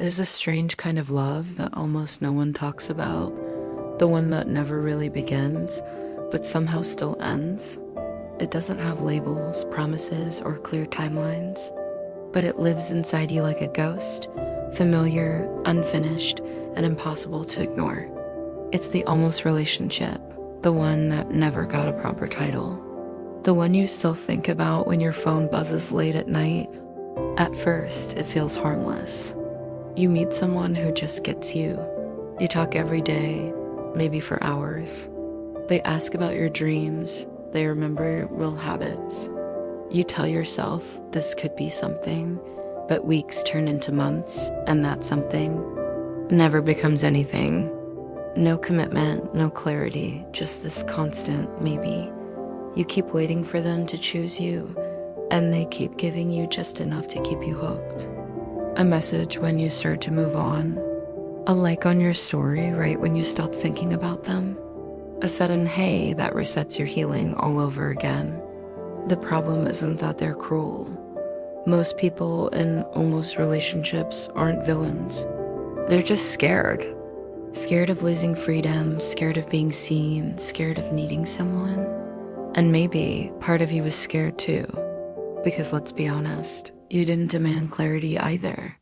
There's a strange kind of love that almost no one talks about, the one that never really begins, but somehow still ends. It doesn't have labels, promises, or clear timelines, but it lives inside you like a ghost, familiar, unfinished, and impossible to ignore. It's the almost relationship, the one that never got a proper title, the one you still think about when your phone buzzes late at night. At first, it feels harmless. You meet someone who just gets you. You talk every day, maybe for hours. They ask about your dreams. They remember real habits. You tell yourself this could be something, but weeks turn into months, and that something never becomes anything. No commitment, no clarity, just this constant maybe. You keep waiting for them to choose you, and they keep giving you just enough to keep you hooked. A message when you start to move on. A like on your story right when you stop thinking about them. A sudden hey that resets your healing all over again. The problem isn't that they're cruel. Most people in almost relationships aren't villains. They're just scared. Scared of losing freedom, scared of being seen, scared of needing someone. And maybe part of you is scared too. Because let's be honest, you didn't demand clarity either.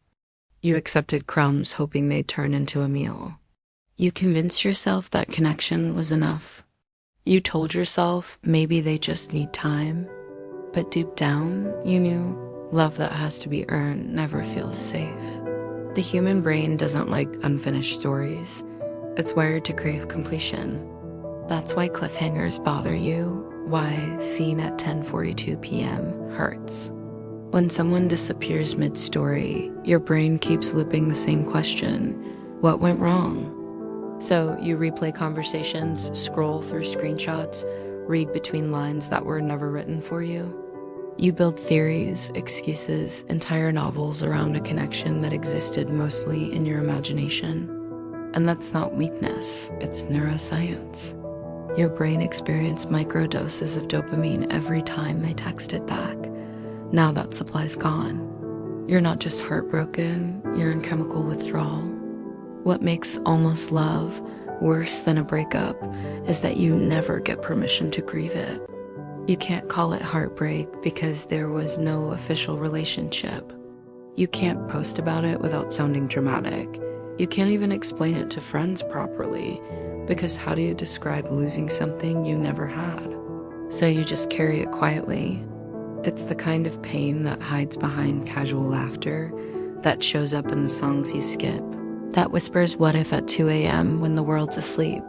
You accepted crumbs hoping they'd turn into a meal. You convinced yourself that connection was enough. You told yourself maybe they just need time. But deep down, you knew love that has to be earned never feels safe. The human brain doesn't like unfinished stories. It's wired to crave completion. That's why cliffhangers bother you, why scene at 10:42 p.m. hurts. When someone disappears mid-story, your brain keeps looping the same question: what went wrong? So you replay conversations, scroll through screenshots, read between lines that were never written for you. You build theories, excuses, entire novels around a connection that existed mostly in your imagination. And that's not weakness, it's neuroscience. Your brain experienced microdoses of dopamine every time they texted back. Now that supply's gone. You're not just heartbroken, you're in chemical withdrawal. What makes almost love worse than a breakup is that you never get permission to grieve it. You can't call it heartbreak because there was no official relationship. You can't post about it without sounding dramatic. You can't even explain it to friends properly, because how do you describe losing something you never had? So you just carry it quietly. It's the kind of pain that hides behind casual laughter, that shows up in the songs you skip, that whispers what if at 2 a.m. when the world's asleep.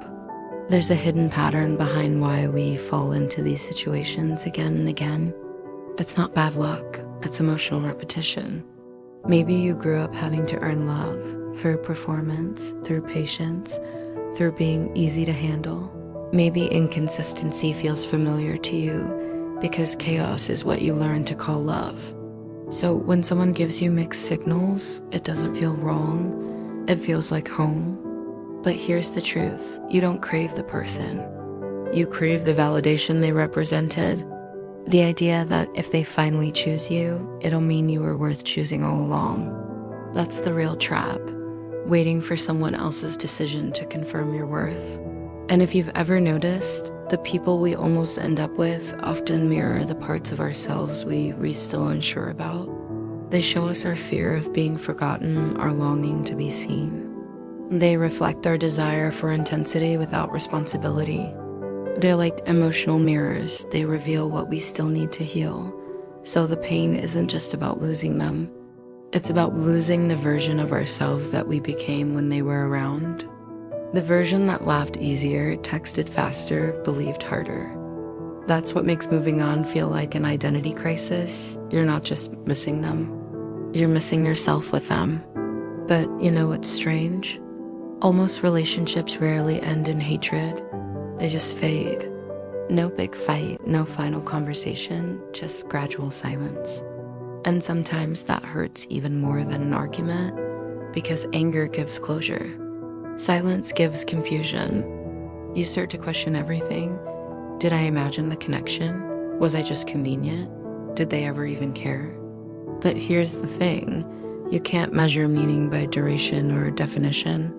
There's a hidden pattern behind why we fall into these situations again and again. It's not bad luck, it's emotional repetition. Maybe you grew up having to earn love through performance, through patience, through being easy to handle. Maybe inconsistency feels familiar to you because chaos is what you learn to call love. So when someone gives you mixed signals, it doesn't feel wrong. It feels like home. But here's the truth. You don't crave the person. You crave the validation they represented. The idea that if they finally choose you, it'll mean you were worth choosing all along. That's the real trap. Waiting for someone else's decision to confirm your worth. And if you've ever noticed, the people we almost end up with often mirror the parts of ourselves we're still unsure about. They show us our fear of being forgotten, our longing to be seen. They reflect our desire for intensity without responsibility. They're like emotional mirrors. They reveal what we still need to heal. So the pain isn't just about losing them. It's about losing the version of ourselves that we became when they were around. The version that laughed easier, texted faster, believed harder. That's what makes moving on feel like an identity crisis. You're not just missing them. You're missing yourself with them. But you know what's strange? Almost relationships rarely end in hatred. They just fade. No big fight, no final conversation, just gradual silence. And sometimes that hurts even more than an argument, because anger gives closure. Silence gives confusion. You start to question everything. Did I imagine the connection? Was I just convenient? Did they ever even care? But here's the thing. You can't measure meaning by duration or definition.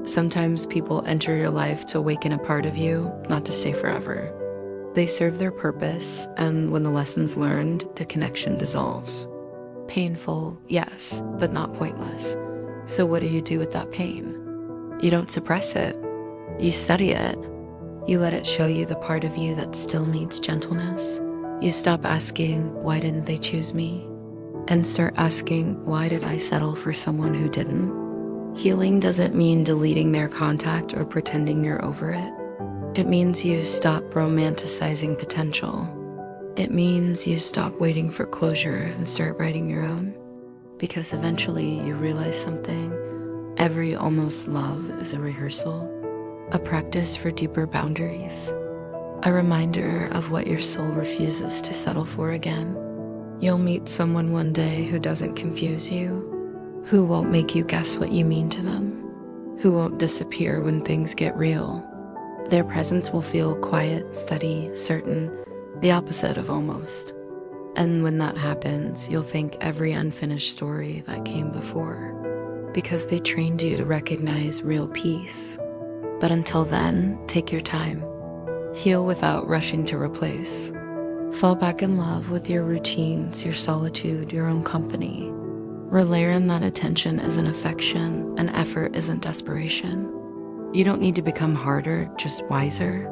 Sometimes people enter your life to awaken a part of you, not to stay forever. They serve their purpose, and when the lesson's learned, the connection dissolves. Painful, yes, but not pointless. So what do you do with that pain? You don't suppress it. You study it. You let it show you the part of you that still needs gentleness. You stop asking, why didn't they choose me? And start asking, why did I settle for someone who didn't? Healing doesn't mean deleting their contact or pretending you're over it. It means you stop romanticizing potential. It means you stop waiting for closure and start writing your own. Because eventually you realize something. Every almost love is a rehearsal, a practice for deeper boundaries, a reminder of what your soul refuses to settle for again. You'll meet someone one day who doesn't confuse you, who won't make you guess what you mean to them, who won't disappear when things get real. Their presence will feel quiet, steady, certain, the opposite of almost. And when that happens, you'll thank every unfinished story that came before, because they trained you to recognize real peace. But until then, take your time. Heal without rushing to replace. Fall back in love with your routines, your solitude, your own company. Relearn that attention isn't affection and effort isn't desperation. You don't need to become harder, just wiser.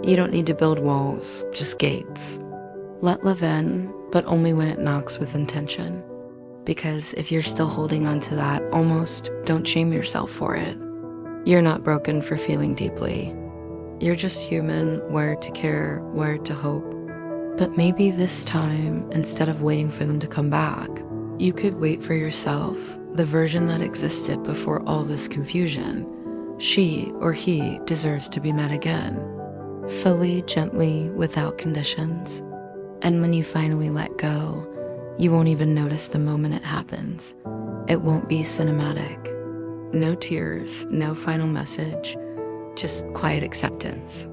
You don't need to build walls, just gates. Let love in, but only when it knocks with intention. Because if you're still holding on to that, almost don't shame yourself for it. You're not broken for feeling deeply. You're just human, wired to care, wired to hope. But maybe this time, instead of waiting for them to come back, you could wait for yourself, the version that existed before all this confusion. She or he deserves to be met again, fully, gently, without conditions. And when you finally let go, you won't even notice the moment it happens. It won't be cinematic. No tears, no final message, just quiet acceptance.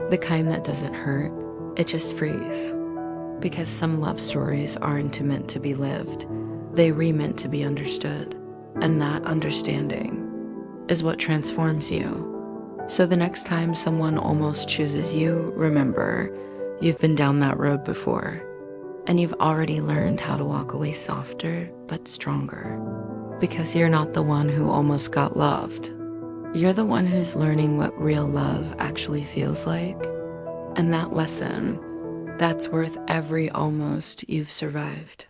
The kind that doesn't hurt, it just frees. Because some love stories aren't meant to be lived. They meant to be understood. And that understanding is what transforms you. So the next time someone almost chooses you, remember, you've been down that road before. And you've already learned how to walk away softer, but stronger. Because you're not the one who almost got loved. You're the one who's learning what real love actually feels like. And that lesson, that's worth every almost you've survived.